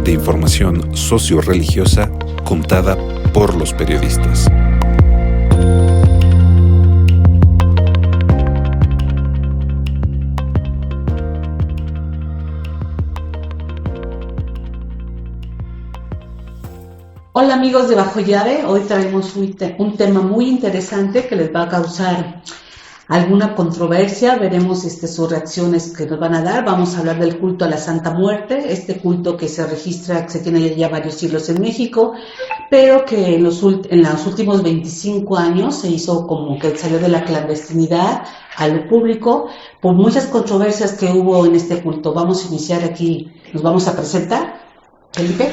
de información socio-religiosa contada por los periodistas. Hola amigos de Bajo Llave, hoy traemos un tema muy interesante que les va a causar alguna controversia, veremos sus reacciones que nos van a dar. Vamos a hablar del culto a la Santa Muerte, este culto que se registra, que se tiene ya varios siglos en México, pero que en los últimos 25 años se hizo como que salió de la clandestinidad a lo público por muchas controversias que hubo en este culto. Vamos a iniciar aquí, nos vamos a presentar. Felipe.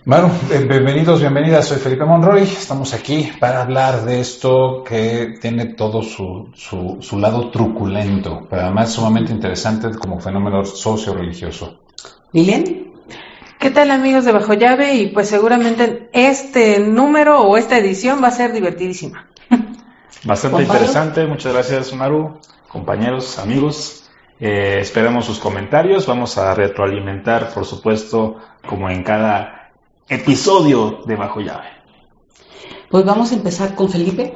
Bueno, bienvenidos, bienvenidas, soy Felipe Monroy, estamos aquí para hablar de esto que tiene todo su lado truculento, pero además sumamente interesante como fenómeno socio-religioso. ¿Lilian? ¿Qué tal amigos de Bajo Llave? Y pues seguramente este número o esta edición va a ser divertidísima. Bastante interesante, muchas gracias Maru, compañeros, amigos. Esperamos sus comentarios, vamos a retroalimentar por supuesto como en cada episodio de Bajo Llave. Pues vamos a empezar con Felipe.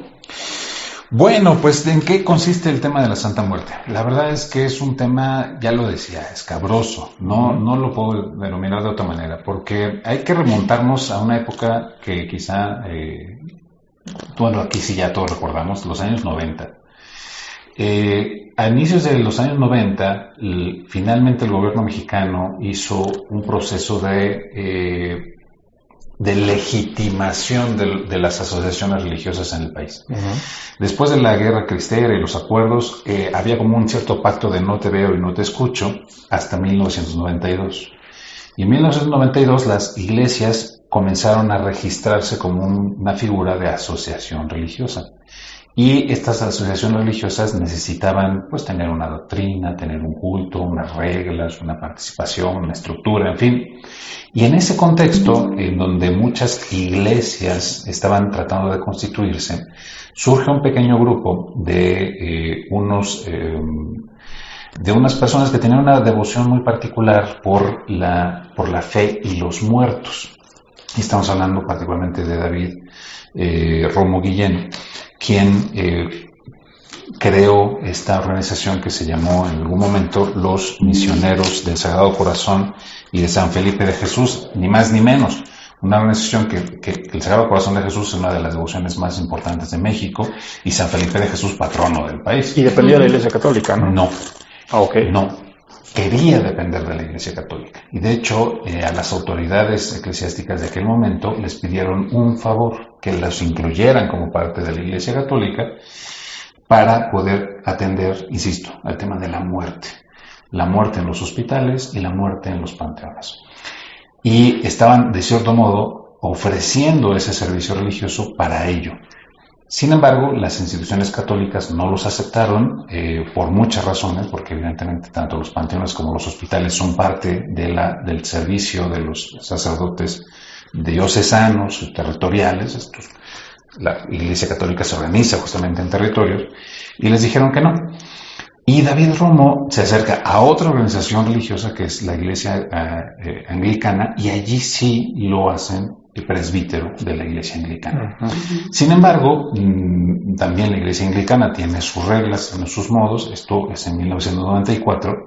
Bueno, pues ¿en qué consiste el tema de la Santa Muerte? La verdad es que es un tema, ya lo decía, escabroso. No lo puedo denominar de otra manera, porque hay que remontarnos a una época que quizá, bueno, aquí sí ya todos recordamos, los años 90. A inicios de los años 90, finalmente el gobierno mexicano hizo un proceso de legitimación de las asociaciones religiosas en el país. Uh-huh. Después de la guerra cristera y los acuerdos, había como un cierto pacto de no te veo y no te escucho hasta 1992. Y en 1992 las iglesias comenzaron a registrarse como una figura de asociación religiosa. Y estas asociaciones religiosas necesitaban pues tener una doctrina, tener un culto, unas reglas, una participación, una estructura, en fin. Y en ese contexto, en donde muchas iglesias estaban tratando de constituirse, surge un pequeño grupo de unas personas que tenían una devoción muy particular por la fe y los muertos. Y estamos hablando particularmente de David Romo Guillén, quien creó esta organización que se llamó en algún momento los Misioneros del Sagrado Corazón y de San Felipe de Jesús, ni más ni menos. Una organización que el Sagrado Corazón de Jesús es una de las devociones más importantes de México y San Felipe de Jesús patrono del país. Y dependía de la Iglesia Católica, ¿no? No. Okay. No. Quería depender de la Iglesia Católica. Y de hecho, a las autoridades eclesiásticas de aquel momento les pidieron un favor, que los incluyeran como parte de la Iglesia Católica para poder atender, insisto, al tema de la muerte. La muerte en los hospitales y la muerte en los panteones. Y estaban, de cierto modo, ofreciendo ese servicio religioso para ello. Sin embargo, las instituciones católicas no los aceptaron por muchas razones, porque evidentemente tanto los panteones como los hospitales son parte del servicio de los sacerdotes diocesanos y territoriales. La Iglesia Católica se organiza justamente en territorios, y les dijeron que no. Y David Romo se acerca a otra organización religiosa que es la Iglesia Anglicana, y allí sí lo hacen el presbítero de la Iglesia Anglicana. Uh-huh. Sin embargo, también la Iglesia Anglicana tiene sus reglas, tiene sus modos. Esto es en 1994,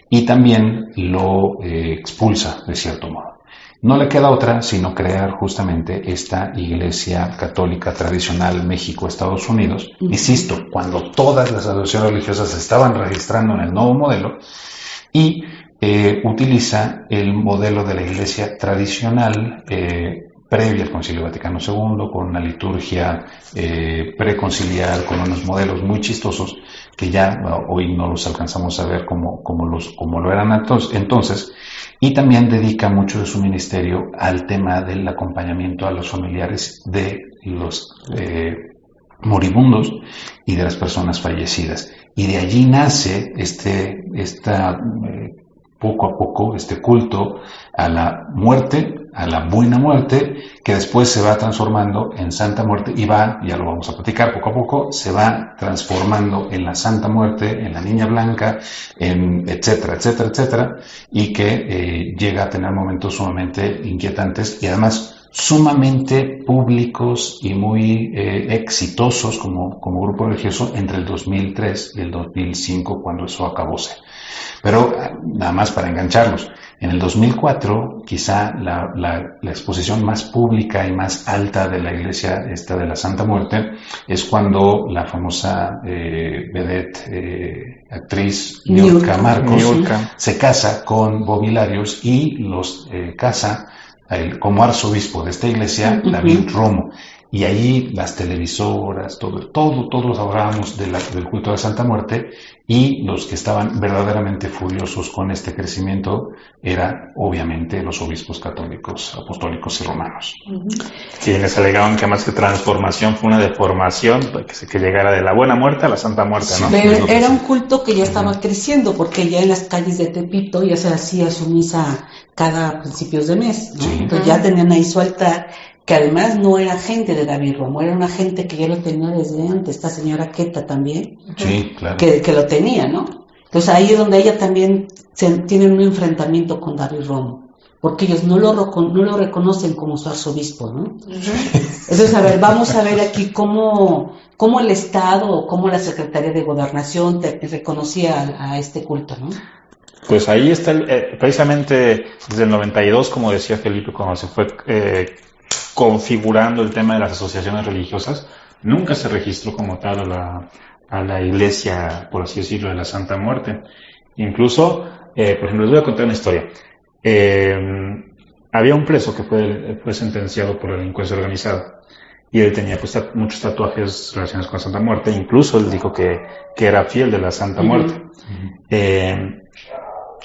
y también lo expulsa de cierto modo. No le queda otra sino crear justamente esta Iglesia Católica tradicional México-Estados Unidos. Insisto, cuando todas las asociaciones religiosas se estaban registrando en el nuevo modelo, y utiliza el modelo de la Iglesia tradicional previa al Concilio Vaticano II, con una liturgia preconciliar, con unos modelos muy chistosos que ya hoy no los alcanzamos a ver como lo eran entonces, y también dedica mucho de su ministerio al tema del acompañamiento a los familiares de los moribundos y de las personas fallecidas. Y de allí nace poco a poco este culto a la muerte, a la Buena Muerte, que después se va transformando en Santa Muerte y va, ya lo vamos a platicar poco a poco, se va transformando en la Santa Muerte, en la Niña Blanca, etcétera, etcétera, etcétera, y que llega a tener momentos sumamente inquietantes y además sumamente públicos y muy exitosos como grupo religioso entre el 2003 y el 2005, cuando eso acabóse. Pero nada más para engancharlos, en el 2004 quizá la exposición más pública y más alta de la iglesia esta de la Santa Muerte es cuando la famosa vedette actriz Niurka Marcos se casa con Bobby Larios y los casa como arzobispo de esta iglesia, David Romo. Y ahí las televisoras, todos hablábamos del culto de la Santa Muerte, y los que estaban verdaderamente furiosos con este crecimiento eran obviamente los obispos católicos, apostólicos y romanos. Quienes alegaban que más que transformación fue una deformación, que llegara de la Buena Muerte a la Santa Muerte, ¿no? Pero era un culto que ya estaba creciendo, porque ya en las calles de Tepito ya se hacía su misa cada principios de mes, ¿no? Sí. Entonces ya tenían ahí su altar, que además no era gente de David Romo, era una gente que ya lo tenía desde antes, esta señora Queta también, sí, claro, que lo tenía, ¿no? Entonces ahí es donde ella también tienen un enfrentamiento con David Romo, porque ellos no lo reconocen como su arzobispo, ¿no? Entonces, a ver, vamos a ver aquí cómo el Estado o cómo la Secretaría de Gobernación reconocía a este culto, ¿no? Pues ahí está, precisamente desde el 92, como decía Felipe, cuando se fue configurando el tema de las asociaciones religiosas, nunca se registró como tal a la iglesia, por así decirlo, de la Santa Muerte. Incluso, por ejemplo, les voy a contar una historia. Había un preso que fue sentenciado por la delincuencia organizada, y él tenía pues muchos tatuajes relacionados con la Santa Muerte. Incluso él dijo que era fiel de la Santa Muerte.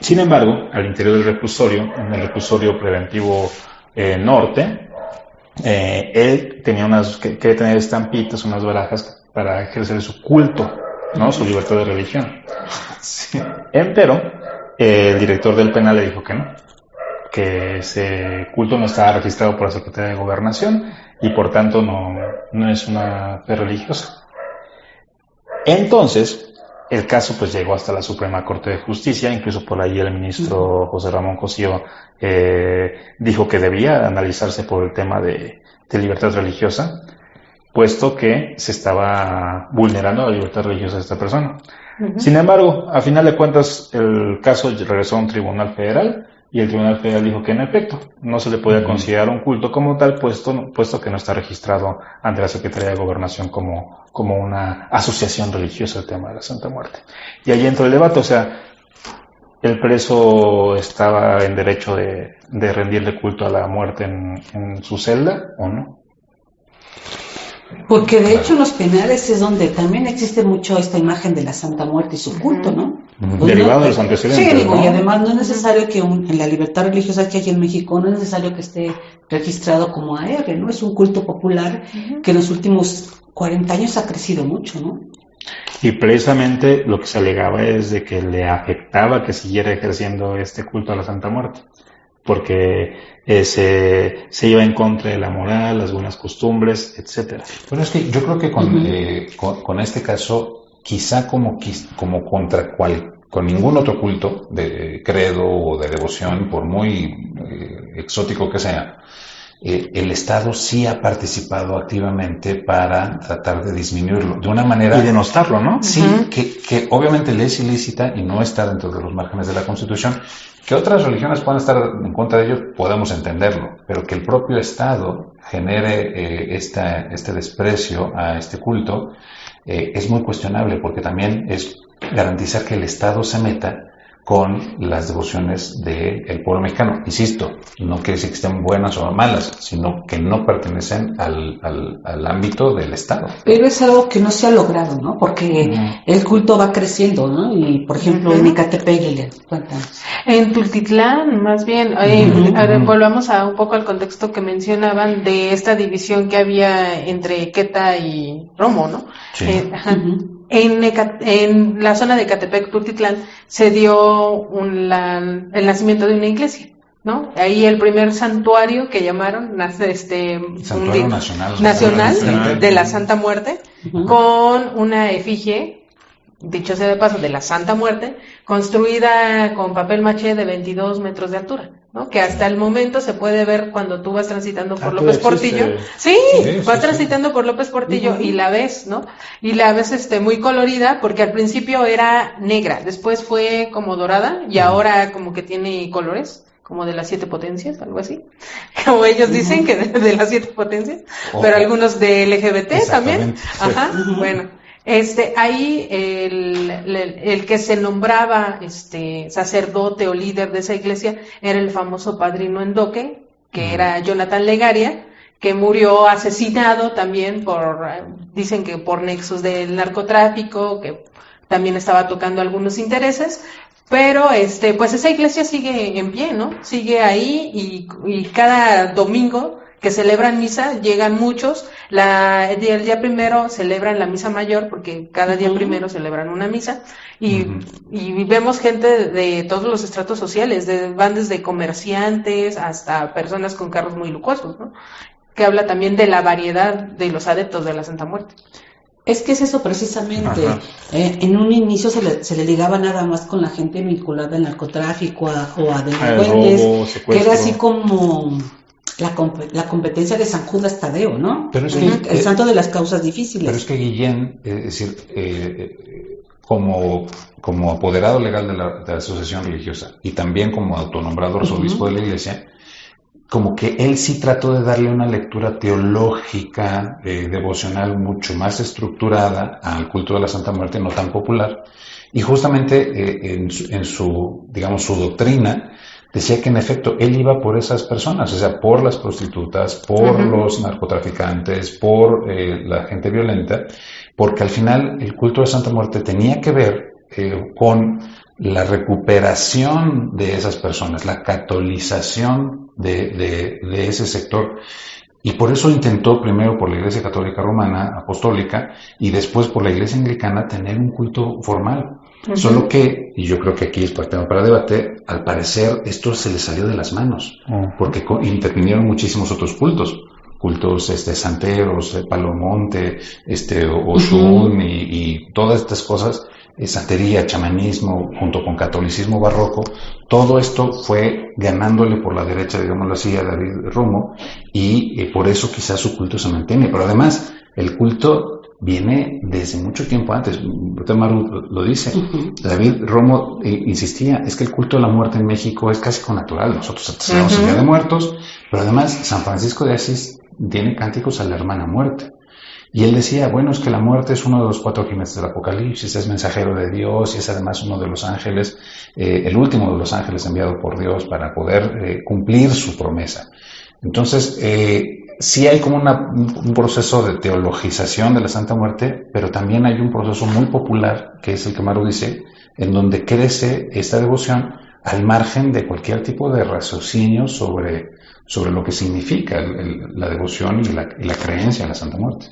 Sin embargo, al interior del reclusorio, en el reclusorio preventivo norte, él tenía quería tener estampitas, unas barajas para ejercer su culto, ¿no? Su libertad de religión. Sí. Pero el director del penal le dijo que no, que ese culto no estaba registrado por la Secretaría de Gobernación y por tanto no es una fe religiosa. Entonces, el caso pues llegó hasta la Suprema Corte de Justicia. Incluso por ahí el ministro José Ramón Cosío dijo que debía analizarse por el tema de libertad religiosa, puesto que se estaba vulnerando la libertad religiosa de esta persona. Sin embargo, a final de cuentas, el caso regresó a un tribunal federal, y el tribunal federal dijo que en efecto no se le podía considerar un culto como tal, puesto que no está registrado ante la Secretaría de Gobernación como una asociación religiosa el tema de la Santa Muerte. Y ahí entró el debate, o sea, ¿el preso estaba en derecho de rendirle culto a la muerte en su celda o no? Porque de hecho en los penales es donde también existe mucho esta imagen de la Santa Muerte y su culto, ¿no? Pues derivado de los antecedentes. Sí, digo, ¿no? Y además no es necesario que en la libertad religiosa que hay en México, no es necesario que esté registrado como AR, ¿no? Es un culto popular que en los últimos 40 años ha crecido mucho, ¿no? Y precisamente lo que se alegaba es de que le afectaba que siguiera ejerciendo este culto a la Santa Muerte, porque se iba en contra de la moral, las buenas costumbres, etcétera. Bueno, es que yo creo que con este caso, quizá como con ningún otro culto de credo o de devoción, por muy exótico que sea, el Estado sí ha participado activamente para tratar de disminuirlo de una manera... Y denostarlo, ¿no? Sí, que obviamente le es ilícita y no está dentro de los márgenes de la Constitución. Que otras religiones puedan estar en contra de ello, podemos entenderlo, pero que el propio Estado genere este desprecio a este culto es muy cuestionable, porque también es garantizar que el Estado se meta con las devociones del pueblo mexicano. Insisto, no quiere decir que estén buenas o malas, sino que no pertenecen al ámbito del Estado. Pero es algo que no se ha logrado, ¿no? Porque el culto va creciendo, ¿no? Y, por ejemplo, en Ecatepec, cuéntanos. En Tultitlán, más bien, volvamos un poco al contexto que mencionaban de esta división que había entre Queta y Romo, ¿no? Sí. En la zona de Ecatepec, Tultitlán, se dio el nacimiento de una iglesia, ¿no? Ahí el primer santuario que llamaron, Santuario Nacional de la Santa Muerte, con una efigie, dicho sea de paso, de la Santa Muerte, construida con papel maché de 22 metros de altura, ¿no? Que hasta el momento se puede ver cuando tú vas transitando por López Portillo. Sí, vas transitando por López Portillo y la ves, ¿no? Y la ves muy colorida, porque al principio era negra, después fue como dorada y ahora como que tiene colores, como de las 7 potencias, algo así, como ellos dicen que de las 7 potencias, pero algunos de LGBT también. Ajá, bueno. Ahí el que se nombraba sacerdote o líder de esa iglesia era el famoso padrino Endoque, que era Jonathan Legaria, que murió asesinado también dicen que por nexos del narcotráfico, que también estaba tocando algunos intereses, pero pues esa iglesia sigue en pie, ¿no? Sigue ahí y cada domingo que celebran misa, llegan muchos. El día primero celebran la misa mayor, porque cada día primero celebran una misa, y vemos gente de todos los estratos sociales, van desde comerciantes hasta personas con carros muy lujosos, ¿no? Que habla también de la variedad de los adeptos de la Santa Muerte. Es que es eso precisamente. En un inicio se le ligaba nada más con la gente vinculada al narcotráfico o a delincuentes, que era así como la competencia de San Judas Tadeo, ¿no? Pero es que, el santo de las causas difíciles. Pero es que Guillén, es decir, como apoderado legal de la asociación religiosa y también como autonombrado arzobispo de la iglesia, como que él sí trató de darle una lectura teológica, devocional mucho más estructurada al culto de la Santa Muerte, no tan popular, y justamente en su, digamos, su doctrina decía que en efecto él iba por esas personas, o sea, por las prostitutas, por los narcotraficantes, por la gente violenta, porque al final el culto de Santa Muerte tenía que ver con la recuperación de esas personas, la catolización de ese sector. Y por eso intentó primero por la Iglesia Católica Romana, Apostólica, y después por la Iglesia Anglicana tener un culto formal. Solo que, y yo creo que aquí es tema para debate, al parecer esto se les salió de las manos, porque intervinieron muchísimos otros cultos santeros, Palomonte, Oshun y todas estas cosas, santería, chamanismo, junto con catolicismo barroco. Todo esto fue ganándole por la derecha, digámoslo así, a David Romo, y por eso quizás su culto se mantiene. Pero además, el culto viene desde mucho tiempo antes. Maru lo dice. David Romo insistía, es que el culto de la muerte en México es casi connatural. Nosotros tenemos el Día de Muertos, pero además San Francisco de Asís tiene cánticos a la hermana muerte. Y él decía, bueno, es que la muerte es uno de los 4 jinetes del Apocalipsis, es mensajero de Dios y es además uno de los ángeles, el último de los ángeles enviado por Dios para poder cumplir su promesa. Entonces, sí hay como un proceso de teologización de la Santa Muerte, pero también hay un proceso muy popular, que es el que Maru dice, en donde crece esta devoción al margen de cualquier tipo de raciocinio sobre lo que significa la devoción y la creencia en la Santa Muerte.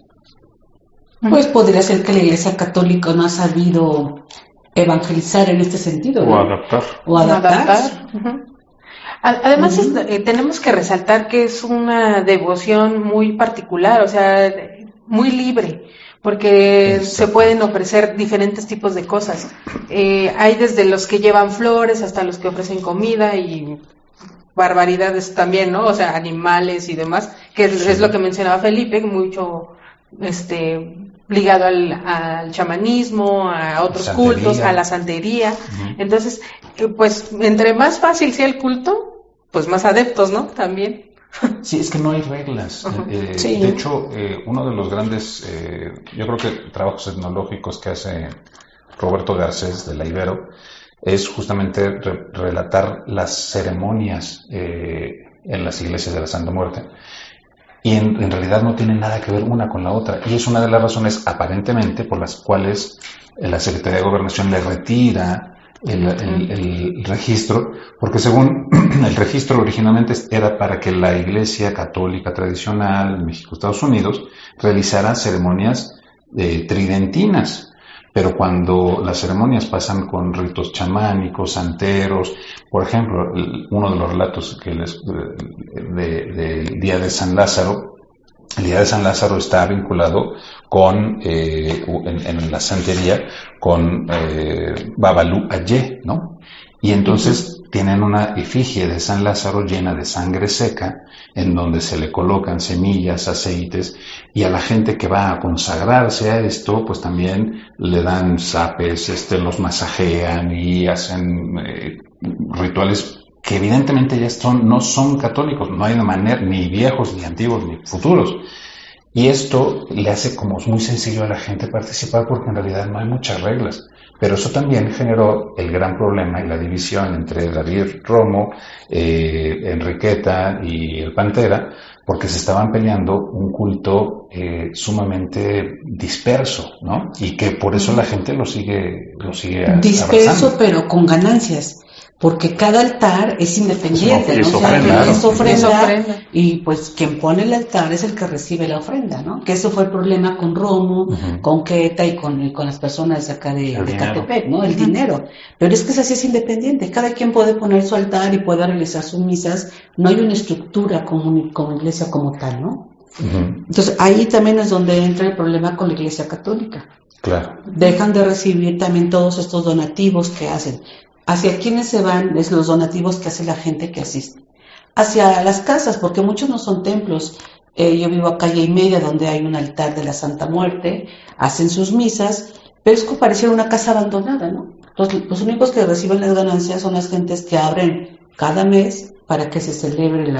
Pues podría ser que la Iglesia Católica no ha sabido evangelizar en este sentido, ¿no? O adaptar. Además, tenemos que resaltar que es una devoción muy particular, o sea, muy libre, porque se pueden ofrecer diferentes tipos de cosas. Hay desde los que llevan flores hasta los que ofrecen comida y barbaridades también, ¿no? O sea, animales y demás, que es lo que mencionaba Felipe, mucho ligado al chamanismo, a otros cultos, a la santería. Entonces, pues, entre más fácil sea el culto, pues más adeptos, ¿no? También. Sí, es que no hay reglas. De hecho, uno de los grandes, yo creo que trabajos etnológicos que hace Roberto Garcés de la Ibero es justamente relatar las ceremonias en las iglesias de la Santa Muerte. Y en realidad no tienen nada que ver una con la otra. Y es una de las razones, aparentemente, por las cuales la Secretaría de Gobernación le retira el registro, porque según el registro originalmente era para que la Iglesia Católica tradicional en México, Estados Unidos, realizara ceremonias tridentinas. Pero cuando las ceremonias pasan con ritos chamánicos, santeros, por ejemplo, uno de los relatos que del Día de San Lázaro, el Día de San Lázaro está vinculado con, en la santería, con Babalu Ayé, ¿no? Y entonces tienen una efigie de San Lázaro llena de sangre seca, en donde se le colocan semillas, aceites, y a la gente que va a consagrarse a esto, pues también le dan zapes, los masajean y hacen rituales que evidentemente ya no son católicos, no hay de manera, ni viejos, ni antiguos, ni futuros. Y esto le hace como muy sencillo a la gente participar porque en realidad no hay muchas reglas. Pero eso también generó el gran problema y la división entre David Romo, Enriqueta y el Pantera, porque se estaban peleando un culto sumamente disperso, ¿no? Y que por eso la gente lo sigue disperso, abrazando. pero con ganancias. Porque cada altar es independiente, ¿no? Es ofrenda, y pues quien pone el altar es el que recibe la ofrenda, ¿no? Que eso fue el problema con Romo, con Queta y con las personas de acá de Catepec, ¿no? El dinero. Pero es que así es independiente, cada quien puede poner su altar y puede realizar sus misas, no hay una estructura como iglesia como tal, ¿no? Entonces ahí también es donde entra el problema con la Iglesia Católica. Claro. Dejan de recibir también todos estos donativos que hacen. ¿Hacia quiénes se van? Es los donativos que hace la gente que asiste. Hacia las casas, porque muchos no son templos. Yo vivo a calle y media donde hay un altar de la Santa Muerte, hacen sus misas, pero es como pareciera una casa abandonada, ¿no? Los únicos que reciben las ganancias son las gentes que abren cada mes para que se celebre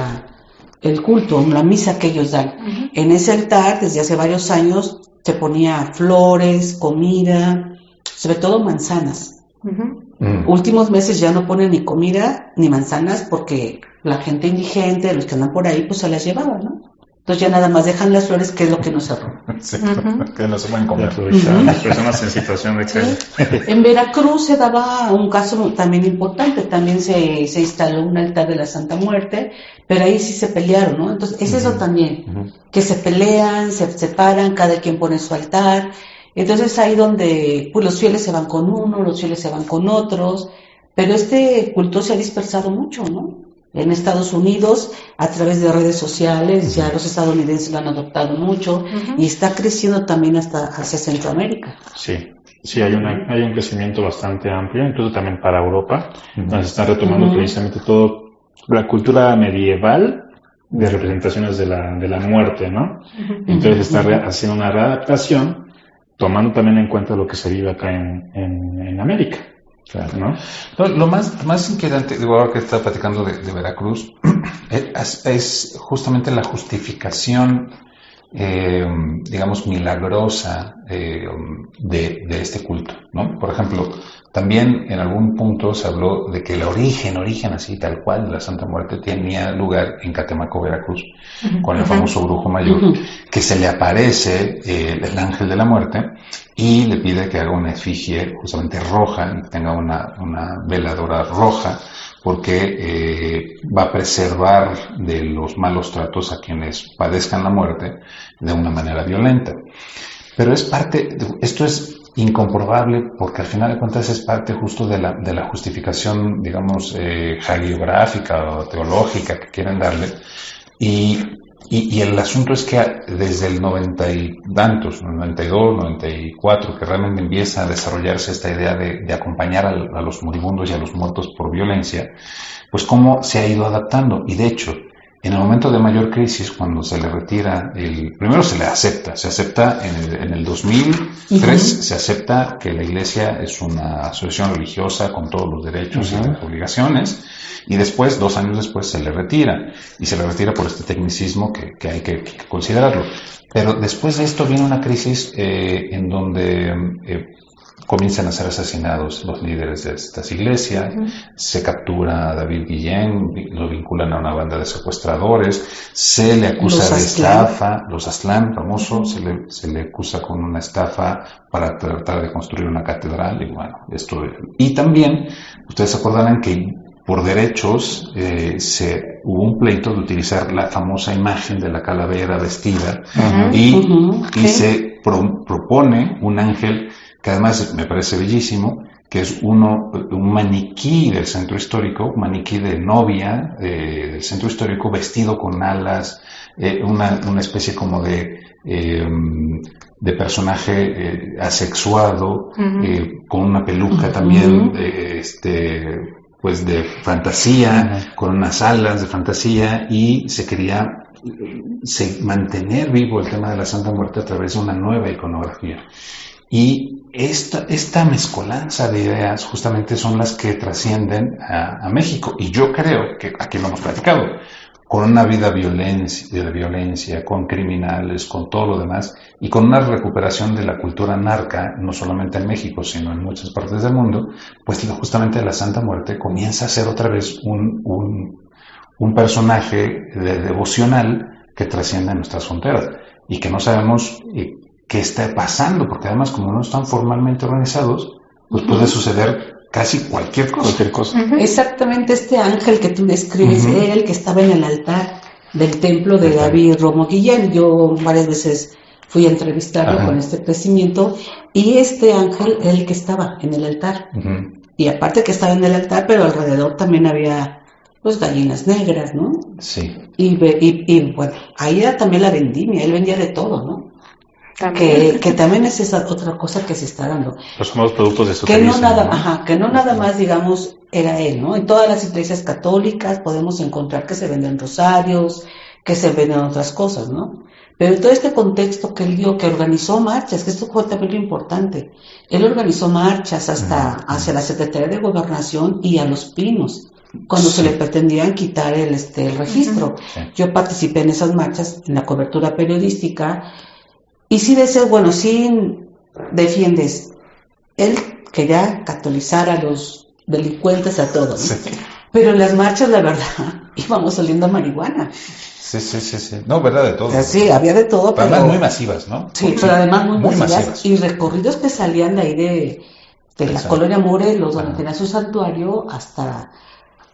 el culto, la misa que ellos dan. En ese altar, desde hace varios años, se ponía flores, comida, sobre todo manzanas. Últimos meses ya no ponen ni comida ni manzanas porque la gente indigente, los que andan por ahí, pues se las llevaban, ¿no? Entonces ya nada más dejan las flores, que es lo que no se roba. Sí, que no se pueden comer. Las personas en situación de calle. Sí. En Veracruz se daba un caso también importante, también se instaló un altar de la Santa Muerte, pero ahí sí se pelearon, ¿no? Entonces es eso también, que se pelean, se separan, cada quien pone su altar. Entonces ahí donde pues los fieles se van con uno, los fieles se van con otros, pero este culto se ha dispersado mucho, ¿no? En Estados Unidos, a través de redes sociales, ya los estadounidenses lo han adoptado mucho y está creciendo también hasta hacia Centroamérica. Sí, hay un crecimiento bastante amplio, incluso también para Europa, donde se está retomando precisamente todo la cultura medieval de representaciones de la muerte, ¿no? Entonces está haciendo una readaptación, tomando también en cuenta lo que se vive acá en América. Claro, ¿no? Lo más inquietante, digo, ahora que está platicando de Veracruz, es justamente la justificación, digamos, milagrosa de este culto, ¿no? Por ejemplo, también en algún punto se habló de que el origen así tal cual de la Santa Muerte tenía lugar en Catemaco, Veracruz, con el famoso brujo mayor, que se le aparece el ángel de la muerte y le pide que haga una efigie justamente roja, y que tenga una veladora roja, porque va a preservar de los malos tratos a quienes padezcan la muerte de una manera violenta. Pero esto es incomprobable porque al final de cuentas es parte justo de la justificación, digamos, hagiográfica o teológica que quieren darle. Y el asunto es que desde el 90 y tantos, 92, 94, que realmente empieza a desarrollarse esta idea de acompañar a los moribundos y a los muertos por violencia, pues cómo se ha ido adaptando. Y de hecho, en el momento de mayor crisis, cuando se le retira primero se acepta en el 2003, se acepta que la Iglesia es una asociación religiosa con todos los derechos y las obligaciones, y después, 2 años después, se le retira, y se le retira por este tecnicismo que hay que considerarlo. Pero después de esto viene una crisis en donde comienzan a ser asesinados los líderes de estas iglesias, se captura a David Guillén, lo vinculan a una banda de secuestradores, se le acusa de estafa, los Aztlán, famoso, se le acusa con una estafa para tratar de construir una catedral, y bueno, y también, ustedes se acordarán que por derechos hubo un pleito de utilizar la famosa imagen de la calavera vestida y se propone un ángel que además me parece bellísimo, que es un maniquí del centro histórico, un maniquí de novia del centro histórico vestido con alas, una especie como de personaje asexuado, con una peluca también, pues de fantasía, con unas alas de fantasía, y se quería mantener vivo el tema de la Santa Muerte a través de una nueva iconografía. Y esta mezcolanza de ideas justamente son las que trascienden a México. Y yo creo que aquí lo hemos platicado, con una vida de violencia, con criminales, con todo lo demás, y con una recuperación de la cultura narca, no solamente en México, sino en muchas partes del mundo, pues justamente la Santa Muerte comienza a ser otra vez un personaje devocional que trasciende nuestras fronteras, y que no sabemos qué está pasando, porque además como no están formalmente organizados, pues puede suceder casi cualquier cosa. Exactamente, este ángel que tú describes era el que estaba en el altar del templo de David Romo Guillén. Yo varias veces fui a entrevistarlo con este crecimiento, y este ángel era el que estaba en el altar. Y aparte que estaba en el altar, pero alrededor también había pues gallinas negras, ¿no? Sí. Y bueno, ahí era también la vendimia, él vendía de todo, ¿no? Que también es esa otra cosa que se está dando. Los famosos productos de que no nada, que no nada más, digamos, era él, ¿no? En todas las iglesias católicas podemos encontrar que se venden rosarios, que se venden otras cosas, ¿no? Pero todo este contexto que él dio, que organizó marchas, que esto fue también lo importante. Él organizó marchas hasta hacia la Secretaría de Gobernación y a Los Pinos, cuando se le pretendían quitar el registro. Yo participé en esas marchas, en la cobertura periodística. Y sí defiendes. Él quería catolizar a los delincuentes, a todos, ¿no? Sí. Pero en las marchas, la verdad, íbamos oliendo a marihuana. Sí. No, verdad, de todo. Sí, había de todo, pero además muy masivas, ¿no? Sí, pero además muy masivas. Y recorridos que salían de ahí de la colonia Morelos, donde tenía su santuario, hasta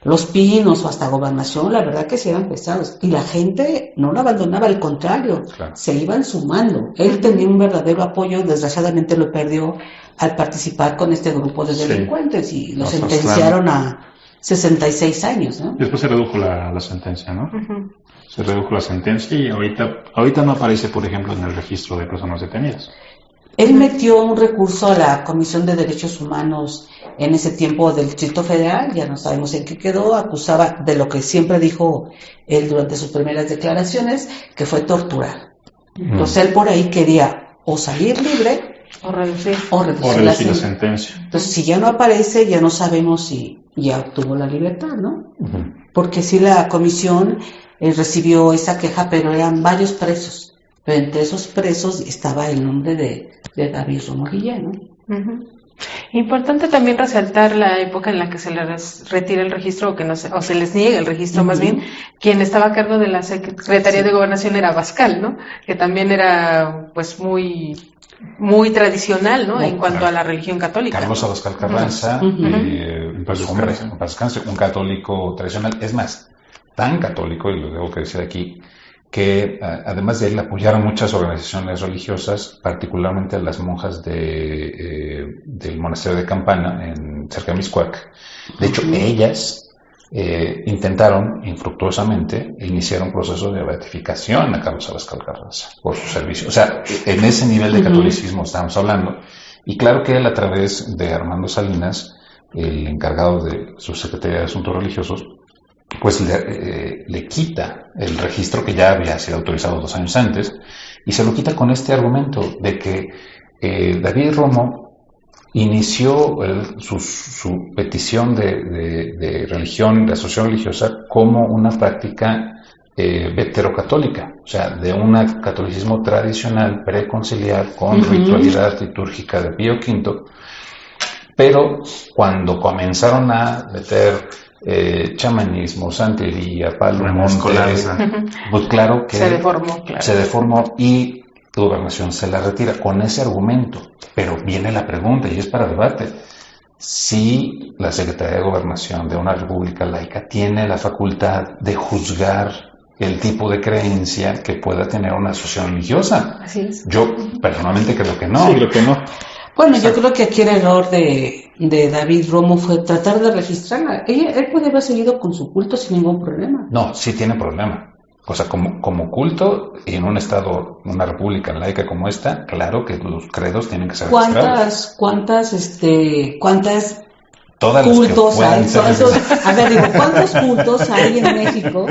Los Pinos o hasta Gobernación, la verdad que sí eran pesados. Y la gente no lo abandonaba, al contrario, se iban sumando. Él tenía un verdadero apoyo, desgraciadamente lo perdió al participar con este grupo de delincuentes, y lo sentenciaron a 66 años, ¿no? Después se redujo la sentencia, ¿no? Se redujo la sentencia y ahorita no aparece, por ejemplo, en el registro de personas detenidas. Él metió un recurso a la Comisión de Derechos Humanos en ese tiempo del Distrito Federal, ya no sabemos en qué quedó, acusaba de lo que siempre dijo él durante sus primeras declaraciones, que fue torturar. Entonces él por ahí quería o salir libre o reducir la sentencia. Entonces si ya no aparece, ya no sabemos si ya obtuvo la libertad, ¿no? Porque sí, la comisión recibió esa queja, pero eran varios presos. Pero entre esos presos estaba el nombre de David Romo Guillén, ¿no? Importante también resaltar la época en la que se les retira el registro, o se les niega el registro, más bien. Quien estaba a cargo de la Secretaría de Gobernación era Abascal, ¿no? Que también era pues muy tradicional, ¿no? En cuanto a la religión católica. Carlos Abascal Carranza, un católico tradicional, es más, tan católico, y lo debo que decir aquí, que además de él apoyaron muchas organizaciones religiosas, particularmente las monjas del monasterio de Campana, cerca de Mixcoac. De hecho, ellas intentaron infructuosamente iniciar un proceso de beatificación a Carlos Abascal Carranza por su servicio. O sea, en ese nivel de catolicismo estamos hablando. Y claro que él, a través de Armando Salinas, el encargado de su Secretaría de Asuntos Religiosos, pues le quita el registro que ya había sido autorizado 2 años antes, y se lo quita con este argumento de que David Romo inició su petición de religión, de asociación religiosa, como una práctica veterocatólica, o sea, de un catolicismo tradicional preconciliar con ritualidad litúrgica de Pío V, pero cuando comenzaron a meter chamanismo, santería, palo monte, pues claro que se deformó y la Gobernación se la retira con ese argumento. Pero viene la pregunta, y es para debate: si la Secretaría de Gobernación de una república laica tiene la facultad de juzgar el tipo de creencia que pueda tener una asociación religiosa. Así es. Yo personalmente creo que no. Sí, creo que no. Bueno, yo creo que aquí el error de David Romo fue tratar de registrarla. Él puede haber seguido con su culto sin ningún problema. No, sí tiene problema. O sea, como culto, en un estado, una república laica como esta, claro que los credos tienen que ser registrados. ¿Cuántas Todas las cultos que hay? ser A ver, digo, ¿cuántos cultos hay en México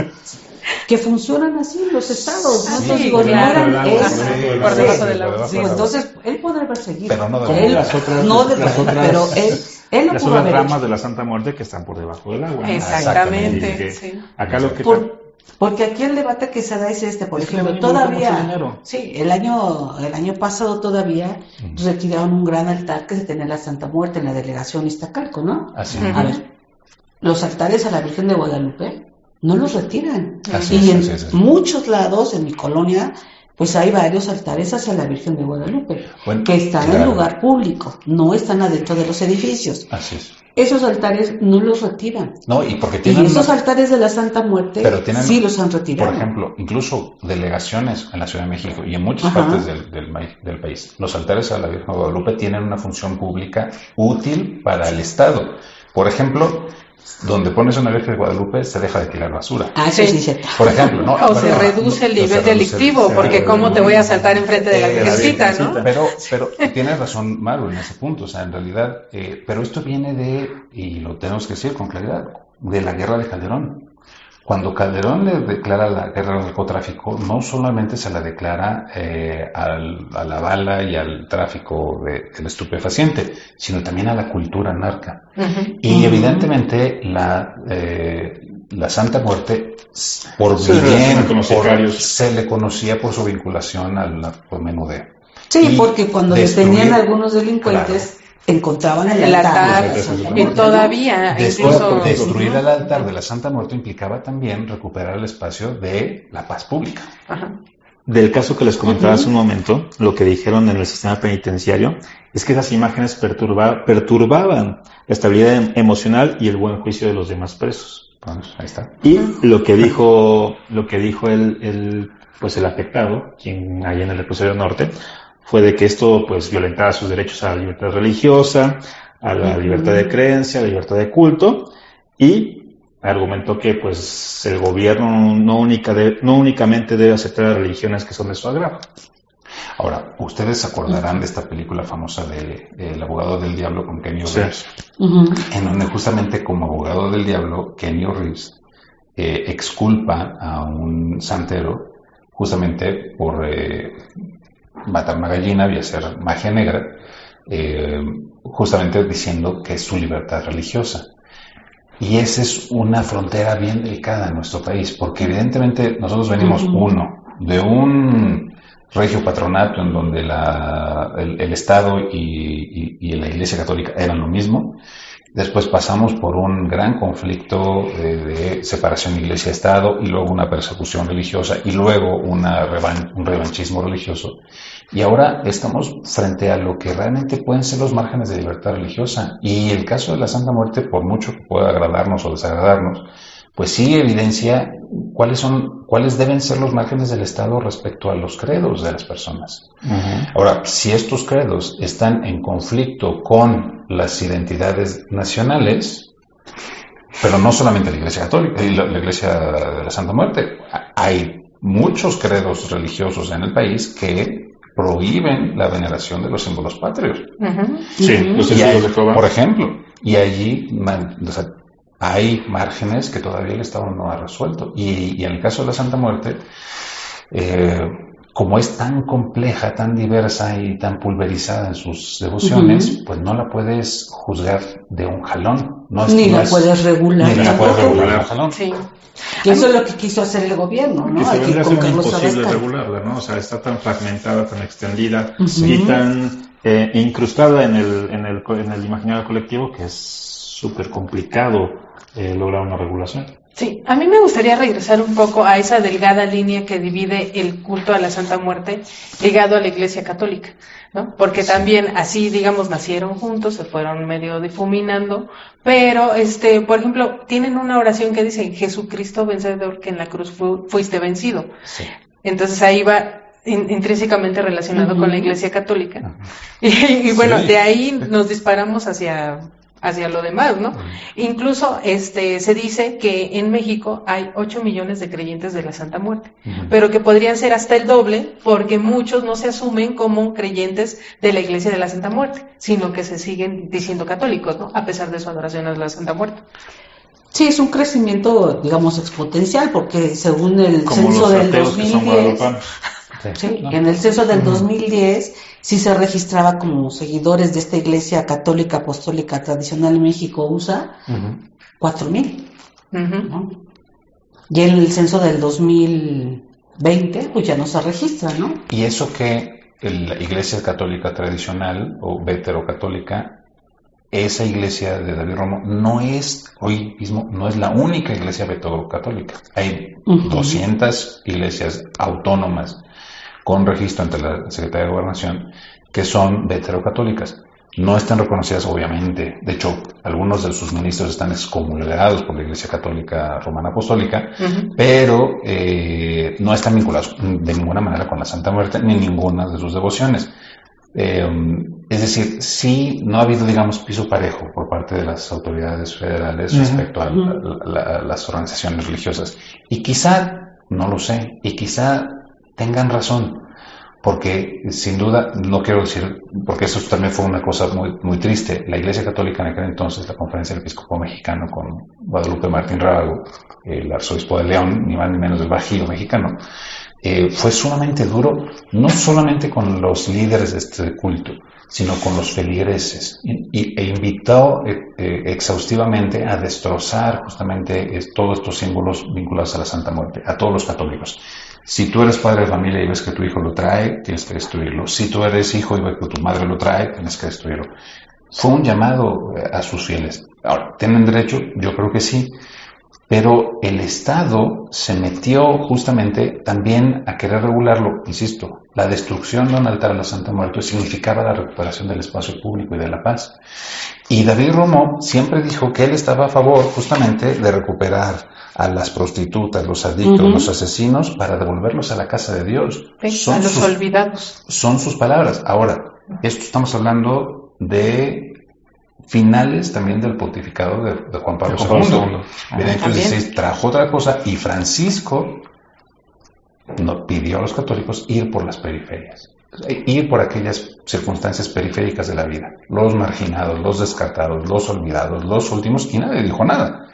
que funcionan así en los estados? Sí, Nosotros digo, claro, no eran claro, esas. sí, por debajo de la debajo Sí, de la- entonces él podrá haber seguido. Pero no de Como él, las otras, no de las otras, pero él no las pudo otras haber ramas hecho. de la Santa Muerte que están por debajo del agua. ¿no? Exactamente, Y que sí. acá lo que Porque aquí el debate que se da es por Es que ejemplo, le van a involucrar mucho todavía, dinero. sí, el año pasado todavía retiraron un gran altar que se tenía en la Santa Muerte en la delegación Iztacalco, ¿no? Así, A ver, los altares a la Virgen de Guadalupe no los retiran. Así Y es, en así es. muchos lados, en mi colonia, pues hay varios altares hacia la Virgen de Guadalupe, Bueno, que están en claro. lugar público, no están adentro de los edificios. Así es. Esos altares no los retiran. No, y porque Y tienen... esos altares de la Santa Muerte Pero tienen, sí los han retirado. por ejemplo, incluso delegaciones en la Ciudad de México y en muchas Ajá. partes del país, los altares a la Virgen de Guadalupe tienen una función pública útil para el Estado. Por ejemplo, donde pones una Virgen de Guadalupe se deja de tirar basura. Ah, eso sí, cierto. Por ejemplo, ¿no? O se Bueno, reduce el no, nivel se reduce delictivo, se porque reduce cómo el te voy a nivel. saltar enfrente de la Virgencita, ¿no? Pero tienes razón, Maru, en ese punto. O sea, en realidad, pero esto viene y lo tenemos que decir con claridad, de la guerra de Calderón. Cuando Calderón le declara la guerra al narcotráfico, no solamente se la declara a la bala y al tráfico del estupefaciente, sino también a la cultura narca. Ujú. Y evidentemente la Santa Muerte, por Se relaciona con los sicarios. se le conocía por su vinculación al narcomenudeo. Sí, Y porque cuando destruir- detenían a algunos delincuentes, encontraban el El altar. altar, de la Santa y y Muerte, todavía, incluso... Destruir el altar de la Santa Muerte implicaba también recuperar el espacio de la paz pública. Ajá. Del caso que les comentaba hace un momento, lo que dijeron en el sistema penitenciario es que esas imágenes perturbaban la estabilidad emocional y el buen juicio de los demás presos. Bueno, ahí está. Y lo que dijo el afectado, quien allá en el reclusorio norte, fue de que esto pues violentaba sus derechos a la libertad religiosa, a la libertad de creencia, a la libertad de culto, y argumentó que pues el gobierno no únicamente debe aceptar las religiones que son de su agrado. Ahora, ustedes se acordarán de esta película famosa de El abogado del diablo con Kenny Sí. Reeves, Ujú. en donde justamente como abogado del diablo, Kenny Reeves exculpa a un santero justamente por matar una gallina y hacer magia negra, justamente diciendo que es su libertad religiosa. Y esa es una frontera bien delicada en nuestro país, porque evidentemente nosotros venimos, uno, de un regio patronato en donde el Estado y la Iglesia Católica eran lo mismo. Después pasamos por un gran conflicto de separación Iglesia-Estado y luego una persecución religiosa y luego un revanchismo religioso. Y ahora estamos frente a lo que realmente pueden ser los márgenes de libertad religiosa. Y el caso de la Santa Muerte, por mucho que pueda agradarnos o desagradarnos, pues sí evidencia cuáles deben ser los márgenes del Estado respecto a los credos de las personas. Ahora, si estos credos están en conflicto con las identidades nacionales, pero no solamente la Iglesia Católica y la Iglesia de la Santa Muerte, hay muchos credos religiosos en el país que prohíben la veneración de los símbolos patrios. Ujú. Sí, los Y testigos de Jehová. por ejemplo, y allí hay márgenes que todavía el Estado no ha resuelto. Y en el caso de la Santa Muerte, como es tan compleja, tan diversa y tan pulverizada en sus devociones, pues no la puedes juzgar de un jalón. Ni la puedes regular. Ni la puedes tampoco. regular de un jalón. Sí. Que eso es lo que quiso hacer el gobierno, Que ¿no? se Aquí vendría a con ser Carlos imposible Abascal. regularla, ¿no? O sea, está tan fragmentada, tan extendida Ujú. y tan incrustada en el imaginario colectivo que es súper complicado lograr una regulación. Sí, a mí me gustaría regresar un poco a esa delgada línea que divide el culto a la Santa Muerte ligado a la Iglesia Católica, ¿no? Porque también así, digamos, nacieron juntos, se fueron medio difuminando, pero, por ejemplo, tienen una oración que dice, Jesucristo vencedor, que en la cruz fuiste vencido. Sí. Entonces ahí va, intrínsecamente relacionado con la Iglesia Católica. Y bueno, de ahí nos disparamos hacia lo demás, ¿no? Incluso se dice que en México hay 8 millones de creyentes de la Santa Muerte, pero que podrían ser hasta el doble, porque muchos no se asumen como creyentes de la Iglesia de la Santa Muerte, sino que se siguen diciendo católicos, ¿no? A pesar de su adoración a la Santa Muerte. Sí, es un crecimiento, digamos, exponencial, porque según el como censo los del ateos que son 2010, guadalupanos. sí, en el censo del 2010 sí se registraba como seguidores de esta Iglesia Católica Apostólica Tradicional en México, USA, 4,000, ¿no? Y en el censo del 2020, pues ya no se registra, ¿no? Y eso que la Iglesia Católica Tradicional o veterocatólica, esa iglesia de David Romo no es hoy mismo, no es la única iglesia veterocatólica. Hay 200 iglesias autónomas con registro ante la Secretaría de Gobernación que son veterocatólicas. No están reconocidas, obviamente. De hecho, algunos de sus ministros están excomulgados por la Iglesia Católica Romana Apostólica, pero no están vinculados de ninguna manera con la Santa Muerte ni ninguna de sus devociones. Es decir, sí, no ha habido, digamos, piso parejo por parte de las autoridades federales respecto a las organizaciones religiosas. Y quizá, no lo sé, y quizá tengan razón, porque sin duda, no quiero decir, porque eso también fue una cosa muy, muy triste. La Iglesia Católica en aquel entonces, la Conferencia del Episcopado Mexicano con Guadalupe Martín Rábago, el arzobispo de León, ni más ni menos del Bajío mexicano, fue sumamente duro, no solamente con los líderes de este culto, sino con los feligreses, e invitó exhaustivamente a destrozar justamente todos estos símbolos vinculados a la Santa Muerte, a todos los católicos. Si tú eres padre de familia y ves que tu hijo lo trae, tienes que destruirlo. Si tú eres hijo y ves que tu madre lo trae, tienes que destruirlo. Fue un llamado a sus fieles. Ahora, ¿tienen derecho? Yo creo que sí. Pero el Estado se metió justamente también a querer regularlo. Insisto, la destrucción de un altar a la Santa Muerte significaba la recuperación del espacio público y de la paz. Y David Romo siempre dijo que él estaba a favor justamente de recuperar a las prostitutas, los adictos, los asesinos, para devolverlos a la casa de Dios. A los olvidados. Son sus palabras. Ahora, esto estamos hablando de finales también del pontificado de Juan Pablo II. Benedicto XVI trajo otra cosa y Francisco pidió a los católicos ir por las periferias, ir por aquellas circunstancias periféricas de la vida, los marginados, los descartados, los olvidados, los últimos, y nadie dijo nada.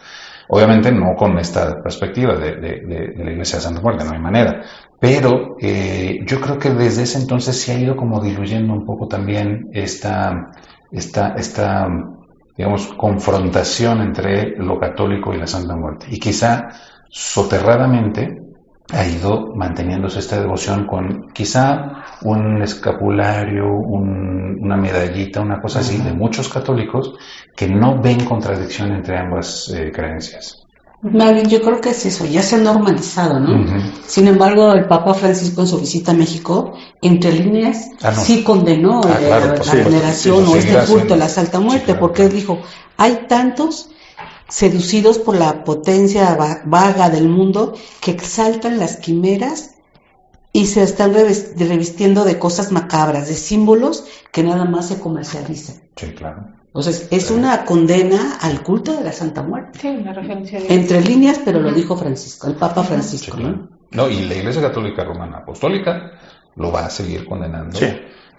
Obviamente no con esta perspectiva de la Iglesia de Santa Muerte, no hay manera, pero yo creo que desde ese entonces se ha ido como diluyendo un poco también esta digamos, confrontación entre lo católico y la Santa Muerte. Y quizá soterradamente ha ido manteniéndose esta devoción con quizá un escapulario, una medallita, una cosa así, de muchos católicos que no ven contradicción entre ambas creencias. Marvin, yo creo que es eso, ya se ha normalizado, ¿no? Sin embargo, el Papa Francisco en su visita a México, entre líneas, sí condenó la veneración o este culto a la Santa Muerte, porque él dijo, hay tantos seducidos por la potencia vaga del mundo que exaltan las quimeras y se están revistiendo de cosas macabras, de símbolos que nada más se comercializan. Sí, claro. Entonces, es una condena al culto de la Santa Muerte. Sí, una referencia de... Entre líneas, pero lo dijo Francisco, el Papa Francisco, sí, claro. ¿no? No, y la Iglesia Católica Romana Apostólica lo va a seguir condenando. Sí.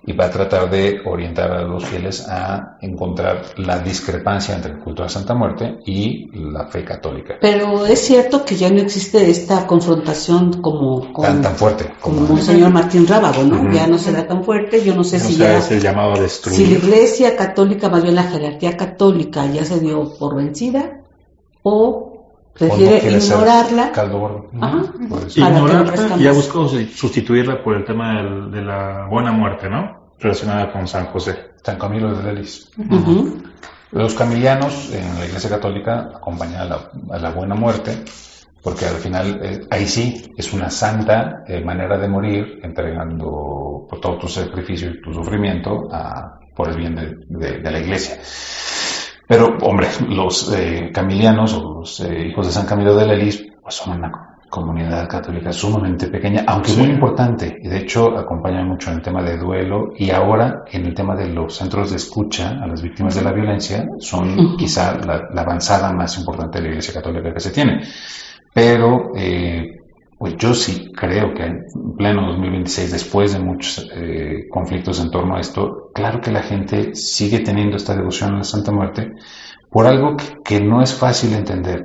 Y va a tratar de orientar a los fieles a encontrar la discrepancia entre el culto de la Santa Muerte y la fe católica. Pero es cierto que ya no existe esta confrontación tan fuerte como Monseñor Martín Rábago, ¿no? Ya no será tan fuerte. Yo no sé si ya es el llamado a destruir. Si la Iglesia Católica, más bien la jerarquía católica, ya se dio por vencida o prefiere ignorarla. Ignorarla y ya buscó sustituirla por el tema de la buena muerte, ¿no? Relacionada con San José. San Camilo de Lelis. Los camilianos en la Iglesia Católica acompañan a la buena muerte, porque al final ahí sí es una santa manera de morir, entregando por todo tu sacrificio y tu sufrimiento por el bien de la Iglesia. Pero, hombre, los camilianos o los hijos de San Camilo de Lelis pues son una comunidad católica sumamente pequeña, aunque muy importante, y de hecho acompaña mucho en el tema de duelo, y ahora en el tema de los centros de escucha a las víctimas de la violencia, son quizá la avanzada más importante de la Iglesia Católica que se tiene. Pero pues yo sí creo que en pleno 2026, después de muchos conflictos en torno a esto, claro que la gente sigue teniendo esta devoción a la Santa Muerte por algo que no es fácil entender.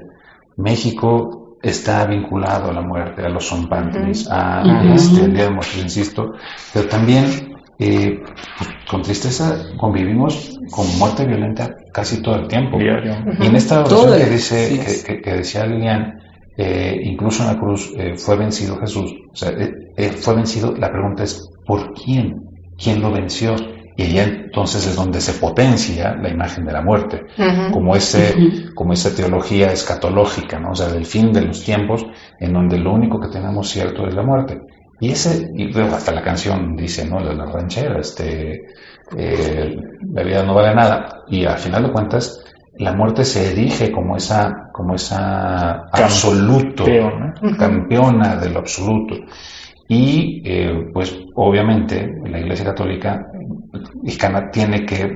México está vinculado a la muerte, a los zompantlis, al Día de Muertos, insisto, pero también con tristeza convivimos con muerte violenta casi todo el tiempo. Y en esta oración que decía Lilian, incluso en la cruz fue vencido Jesús, o sea, fue vencido, la pregunta es ¿por quién? ¿Quién lo venció? Y allá entonces es donde se potencia la imagen de la muerte, como esa teología escatológica, ¿no? O sea, del fin de los tiempos, en donde lo único que tenemos cierto es la muerte. Y luego hasta la canción dice, ¿no? La ranchera, la vida no vale nada. Y al final de cuentas, la muerte se erige como esa absoluto, campeona de lo absoluto. Y pues obviamente la Iglesia Católica mexicana tiene que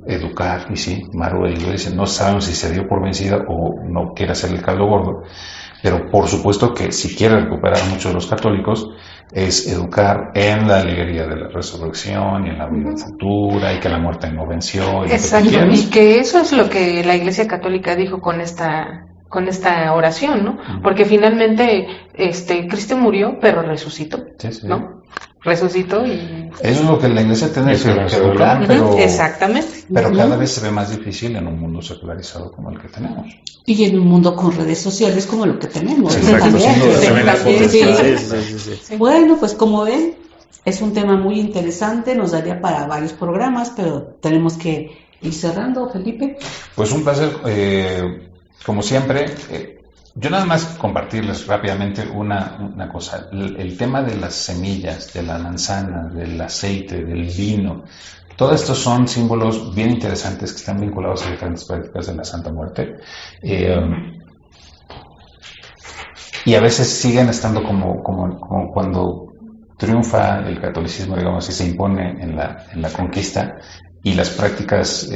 educar, y sí, Maru y yo dicen, no sabemos si se dio por vencida o no quiere hacer el caldo gordo, pero por supuesto que si quiere recuperar a muchos de los católicos es educar en la alegría de la resurrección y en la vida futura y que la muerte no venció. Exacto, y que eso es lo que la Iglesia Católica dijo con esta oración, ¿no? Porque finalmente Cristo murió, pero resucitó, ¿no? Resucitó y... Eso es lo que la Iglesia tiene que educar, pero... Exactamente. Pero cada vez se ve más difícil en un mundo secularizado como el que tenemos. Y en un mundo con redes sociales como lo que tenemos. Exacto, Bueno, pues como ven, es un tema muy interesante, nos daría para varios programas, pero tenemos que ir cerrando, Felipe. Pues un placer, como siempre. Yo nada más compartirles rápidamente una cosa. El tema de las semillas, de la manzana, del aceite, del vino, todo esto son símbolos bien interesantes que están vinculados a diferentes prácticas de la Santa Muerte. Y a veces siguen estando como cuando triunfa el catolicismo, digamos, y se impone en la conquista, y las prácticas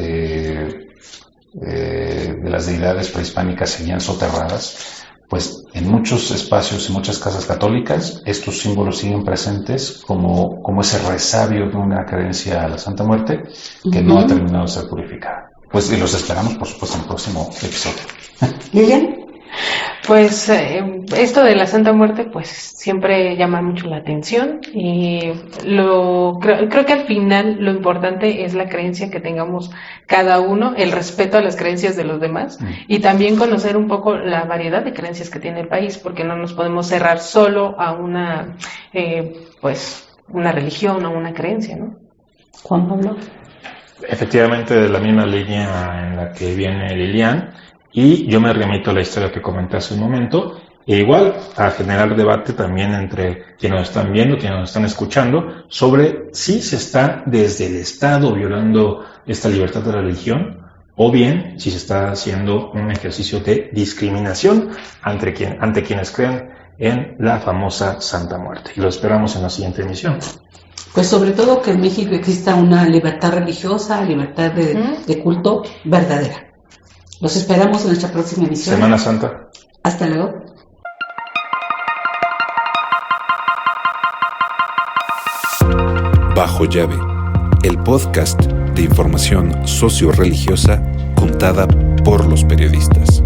de las deidades prehispánicas seguían soterradas, pues en muchos espacios y muchas casas católicas estos símbolos siguen presentes como ese resabio de una creencia a la Santa Muerte que no ha terminado de ser purificada. Pues y los esperamos, por supuesto, en el próximo episodio. ¿Lilian? Pues esto de la Santa Muerte pues siempre llama mucho la atención y creo que al final lo importante es la creencia que tengamos cada uno, el respeto a las creencias de los demás y también conocer un poco la variedad de creencias que tiene el país, porque no nos podemos cerrar solo a una religión o una creencia, ¿no? Juan Pablo. Efectivamente, de la misma línea en la que viene Lilian. Y yo me remito a la historia que comenté hace un momento, e igual a generar debate también entre quienes nos están viendo, quienes nos están escuchando, sobre si se está desde el Estado violando esta libertad de religión, o bien si se está haciendo un ejercicio de discriminación ante quienes creen en la famosa Santa Muerte. Y lo esperamos en la siguiente emisión. Pues sobre todo que en México exista una libertad religiosa, libertad de culto verdadera. Los esperamos en nuestra próxima emisión. Semana Santa. Hasta luego. Bajo Llave, el podcast de información socio-religiosa contada por los periodistas.